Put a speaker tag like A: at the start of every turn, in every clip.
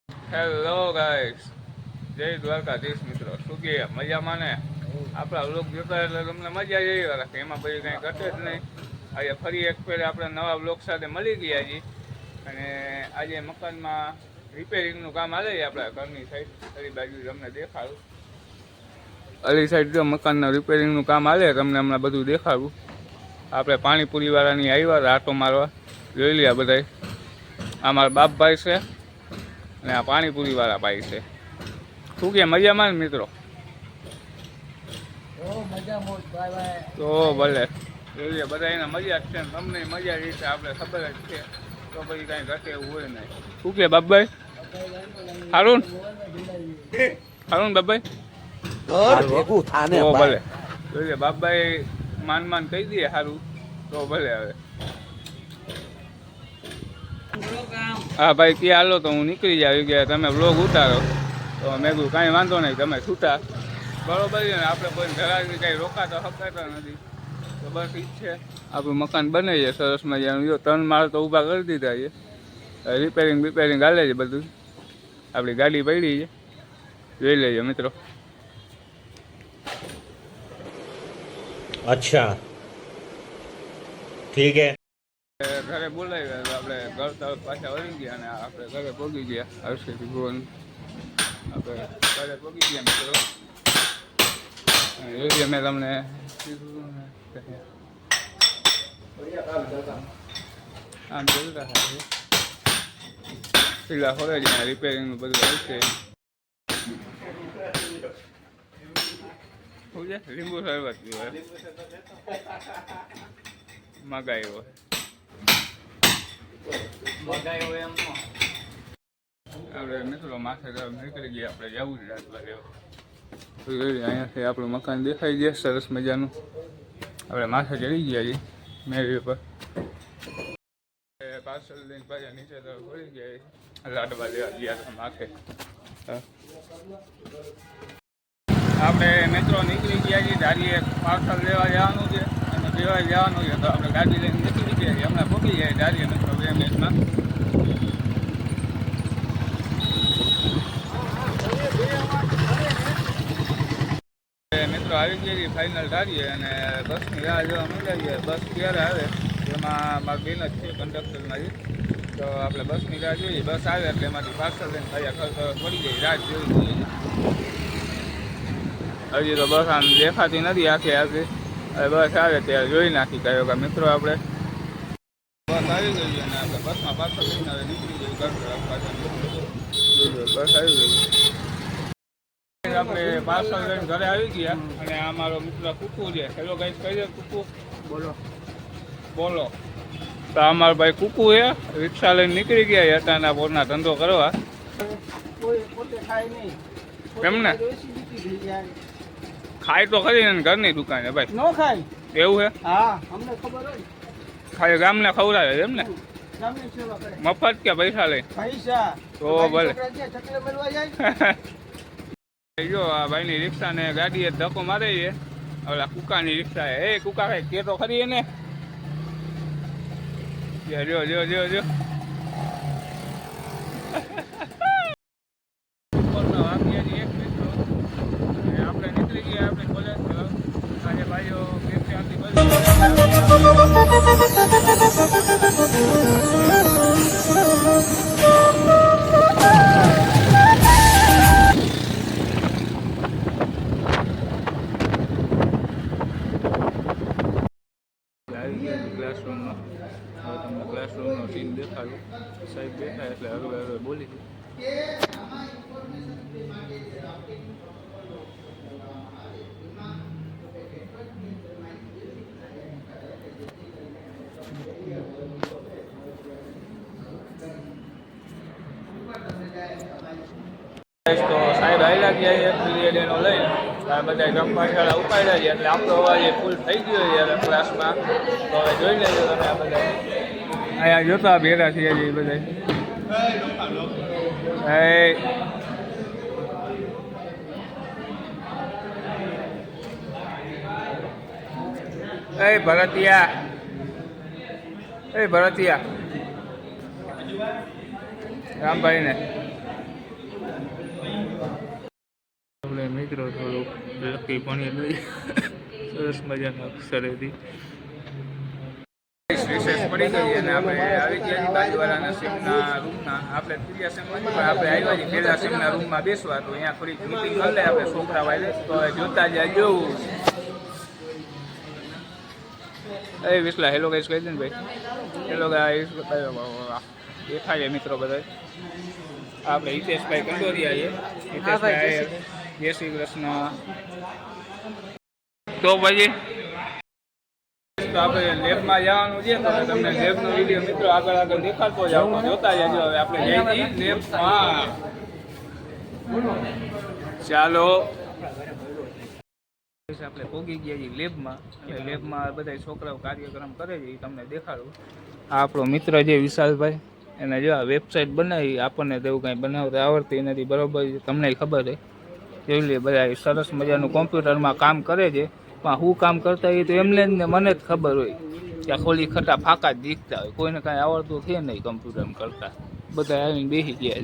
A: Hello guys, જય દ્વારકાધીશ મિત્રો. શું કે મજામાં ને? આપણા વ્લોગ જોતા એટલે તમને મજા આવી રાખે, એમાં પછી કંઈ ઘટે જ નહીં. આજે ફરી એક ફેર આપણે નવા વ્લોગ સાથે મળી ગયા છીએ. અને આજે મકાનમાં રિપેરિંગનું કામ હાલે છે આપણા ઘરની સાઈડ. ફરી બાજુ તમને દેખાડું. અલી સાઈડ જો મકાનના રિપેરિંગનું કામ હાલે, તમને હમણાં બધું દેખાડું. આપણે પાણીપુરીવાળાની આવ્યા આટો મારવા, જોઈ લ્યા બધાય. આ મારા બાપભાઈ છે અને આ પાણીપુરી વાળા ભાઈ છે. શું કે મજામાં મિત્રો? તો ભલે જોઈએ બધા એને મજા જ છે ને તમને મજા જ છે, આપણે ખબર જ છે. તો પછી કાંઈ ઘટે એવું હોય નહીં. શું કે બાપભાઈ? સારું સારું બાપભાઈ? તો ભલે જોઈએ બાપભાઈ માન કહી દઈએ સારું તો ભલે. હવે હા ભાઈ ત્યાં હાલો તો હું નીકળી જાવ કે તમે વ્લોગ ઉતારો. તો મેં કીધું કાંઈ વાંધો નહીં, તમે છૂટા બરોબર છે ને. આપણે કોઈ ઘરાવી કાંઈ રોકાતો હકાતા નથી. તો બસ ઈ જ છે. આપણું મકાન બને છે સરસ મજાનું. જો 3 માળ તો ઊભા કરી દીધા છે. રિપેરિંગ હાલે છે બધું. આપણી ગાડી પડી છે, જોઈ લેજો મિત્રો.
B: અચ્છા ઠીક હે.
A: ઘરે બોલાવ્યા તો આપણે ઘર તરફ પાછા વળી ગયા અને આપણે ઘરે પહોંચી ગયા. હર્ષથી ભુવન આપણે ઘરે પહોંચી ગયા મિત્રો. એ મેં તમને આમ જોતા છે પેલા ખોરે જ રિપેરિંગનું બધું આવશે. શું છે? લીંબુ શરબત પીવો મગાવ્યો એમ આપણે મિત્રો માથે નીકળી ગયા. આપણે જવું જ રાખવા લેવા. અહીંયાથી આપણું મકાન દેખાઈ જાય સરસ મજાનું. આપણે માથે ચડી ગયા છીએ મેળવી પર. પાર્સલ લઈને પાછા નીચે તો પડી ગયા લાડવા લેવા ગયા માથે. આપણે મિત્રો નીકળી ગયા છીએ ધારીએ. પાર્સલ લેવા જવાનું છે અને દેવા જવાનું છે. તો આપણે ગાડી લઈને નીકળી ગયા છીએ. હમણાં પહોંચી જાય ધારીએ મિત્રો 2 મિનિટમાં. મિત્રો આવી ગયા ફાઇનલ ધારીએ અને બસની રાહ જોવા માંડીએ. બસ ક્યારે આવે એમાં મારી બેન જ છે કંડક્ટરમાંથી. તો આપણે બસની રાહ જોઈએ. બસ આવે એટલે એમાંથી પાર્સલ લઈને પાછા ઘર તરફ પડી જાય. રાહ જોઈ જોઈએ. હજી તો બસ આમ દેખાતી નથી આખી. હવે બસ આવે ત્યારે જોઈ નાખી કહ્યું કે મિત્રો આપણે બસ આવી ગઈ અને આપણે બસમાં પાર્સલ લઈને હવે નીકળી ગઈ ઘર તરફ પાછા. બસ આવી ગઈ. આપણે પાર્સલ લઈને ઘરે આવી ગયા અને આ મારો મિત્ર કુકુ છે. હેલો ગાઈસ કહી દે કુકુ. બોલો. તો આ મારો ભાઈ કુકુ છે. રિક્ષા લઈને નીકળી ગયા હટાના પોરના ધંધો કરવા. કેમ ને ખાય તો ખરી ને ઘરની દુકાને ભાઈ નો ખાય એવું છે? હા અમને ખબર હોય. ખાલી ગામને ખવડાવે એમ ને? મફત કે પૈસા લે? પૈસા. તો ભલે. જો આ ભાઈની રિક્ષા ને ગાડી ધક્કો મારે છે. ઓલા કુકાની રિક્ષા એ કુકા કઈ કે તો ખરી એને. જો જો જો જો આપણે નીકળી ગયા આપણે કોલેજ આજે ભાઈઓ ક્લાસરૂમમાં. હવે તમને ક્લાસરૂમનો સીન દેખાડું. સાહેબ બેઠા એટલે હવે બોલી તો સાહેબ આવેલા ગયા એક પીરિયડ એનો લઈને બધા ગમપાશાળા ઉપાડ્યા છે એટલે આપણો અવાજ ફૂલ થઈ ગયો છે ક્લાસમાં. તો હવે જોઈ લેજો તમે આ બધા અહીંયા જોતા ભેગા છીએ એ બધા. એ ભરતિયા રામભાઈ ને ચોખ્ખી ભણી સરસ મજાના અક્ષરેથી વિશેષ પડી ગઈ અને આપણે આવી ગયા બાજુવાળાના સેમના રૂમના આપણે ત્રીજા સેમમાં પણ આપણે આવ્યા છીએ પહેલા સેમના રૂમમાં બેસવા તો અહીંયા થોડીક મીટિંગ કરી લે આપણે છોકરા વાળે તો જોતા જાય જોવું એ વિસલા હેલો ગાઈસ કહી દે ને ભાઈ હેલો ગાઈસ દેખાય મિત્રો બધા આપણે હિતેશભાઈ કંડોરિયા છે હિતેશભાઈ જય શ્રી કૃષ્ણ તો પછી તો આપણે લેબમાં જવાનું છે તો તમને લેબનો વિડીયો મિત્રો આગળ દેખાડતો જાવ તો જોતા જજો હવે આપણે જઈ લેબમાં ચાલો આપણે પોગી ગયા છીએ લેબમાં લેબમાં બધા છોકરાઓ કાર્યક્રમ કરે છે એ તમને દેખાડું આ આપણો મિત્ર છે વિશાલભાઈ એને જો આ વેબસાઇટ બનાવી આપણને તેવું કાંઈ બનાવતા આવડતી નથી બરોબર તમને ખબર છે જોઈ લે બધા સરસ મજાનું કોમ્પ્યુટરમાં કામ કરે છે પણ હું કામ કરતા હોય તો એમને ને મને જ ખબર હોય કે ખોલી ખટા ફાંકા જ દીખતા હોય કોઈને કાંઈ આવડતું છે નહીં કમ્પ્યુટરમાં કરતા બધા આવીને બેસી ગયા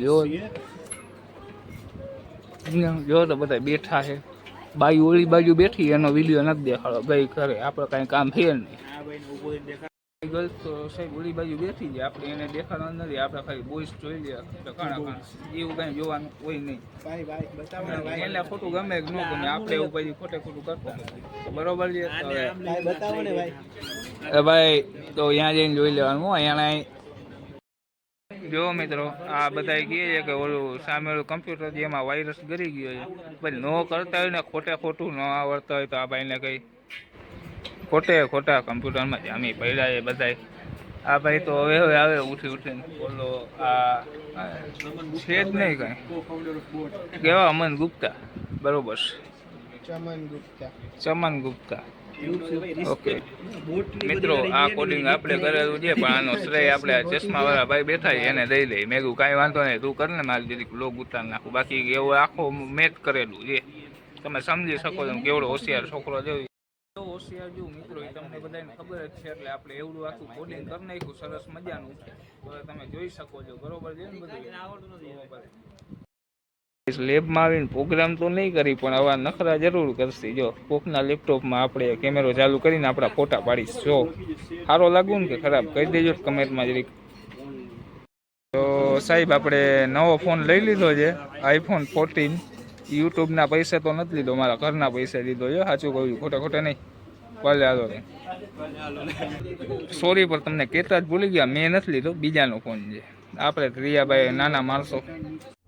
A: જો તો બધા બેઠા છે બાજુ ઓલી બાજુ બેઠી એનો વિડીયો નથી દેખાડો ભાઈ કરે આપણે કાંઈ કામ છે નહીં ગર્લ્સ તો સાહેબ ઓલી બાજુ બેઠી છે આપણે એને દેખાડવા નથી આપણે ખાલી બોઈસ જોઈ લે ઘણા એવું કાંઈ જોવાનું હોય નહીં એને ખોટું ગમે કે ન ગમે આપણે એવું પછી ખોટે ખોટું કરતા બરોબર છે ભાઈ તો અહીંયા જઈને જોઈ લેવાનું અહીંયા જો મિત્રો આ બધા કહે છે કે ઓલું સામેલું કમ્પ્યુટર છે એમાં વાયરસ ગરી ગયો છે પછી ન કરતા હોય ને ખોટે ખોટું ન આવડતા હોય તો આ ભાઈને કંઈ ખોટા કમ્પ્યુટરમાં જામી પડ્યા છે બધા આ ભાઈ તો હવે આવે ઉઠીને બોલો આ છે જ નહીં કાંઈ કેવા અમન ગુપ્તા બરોબર ચમન ગુપ્તા ઓકે મિત્રો આ કોડિંગ આપણે કરેલું છે પણ આનો શ્રેય આપણે ચશ્મા વાળા ભાઈ બેઠા છે એને દઈ દઈ મેં કીધું કાંઈ વાંધો નહીં તું કર ને મારી દીદી લોગ ઉતાર નાખું બાકી એવું આખો મેચ કરેલું છે તમે સમજી શકો છો કેવડો હોશિયાર છોકરો જેવું હોશિયાર જેવું મિત્રો એ તમને બધાને ખબર જ છે એટલે આપણે એવડું આખું કોડિંગ કરી નાખ્યું સરસ મજાનું તો તમે જોઈ શકો છો બરોબર છે ને બધું લેબમાં આવીને પ્રોગ્રામ તો નહીં કરી પણ આવા નખરા જરૂર કરશે જો કોકના લેપટોપમાં આપણે કેમેરો ચાલુ કરીને આપણા ફોટા પાડીશ જો સારો લાગુ ને કે ખરાબ કહી દેજો કમેન્ટમાં જરીક તો સાહેબ આપણે નવો ફોન લઈ લીધો છે આઈફોન 14 યુટ્યુબના પૈસા તો નથી લીધો મારા ઘરના પૈસા લીધો છે સાચું કહ્યું ખોટા નહીં ભલે હાલો સોરી પર તમને કહેતા જ ભૂલી ગયા મેં નથી લીધો બીજાનો ફોન છે આપણે રિયાભાઈ નાના માણસો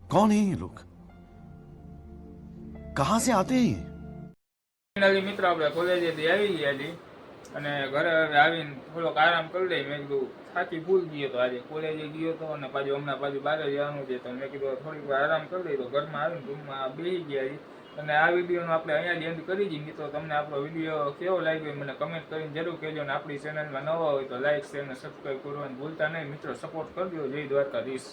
B: કોણ હે લોક કહા સે આતે હે
A: ફાઇનલી મિત્રો આપણે કોલેજેથી આવી ગયા છીએ અને ઘરે આવીને થોડોક આરામ કરી લઈ મેં કીધું થાકી ભૂલ ગયો તો આજે કોલેજે ગયો હતો અને પાછું બહાર જવાનું છે તો મેં કીધું થોડીક વાર આરામ કરી લઈ તો ઘરમાં આવીને રૂમમાં બેસી ગયા છીએ અને આ વિડીયોનો આપણે અહીંયા જ એન્ડ કરી દઈએ મિત્રો તમને આપણો વિડીયો કેવો લાગ્યો મને કમેન્ટ કરીને જરૂર કહેજો અને આપણી ચેનલમાં નવા હોય તો લાઈક શેર અને સબસ્ક્રાઈબ કરવાનું ભૂલતા નહીં મિત્રો સપોર્ટ કરજો જય દ્વારકાધીશ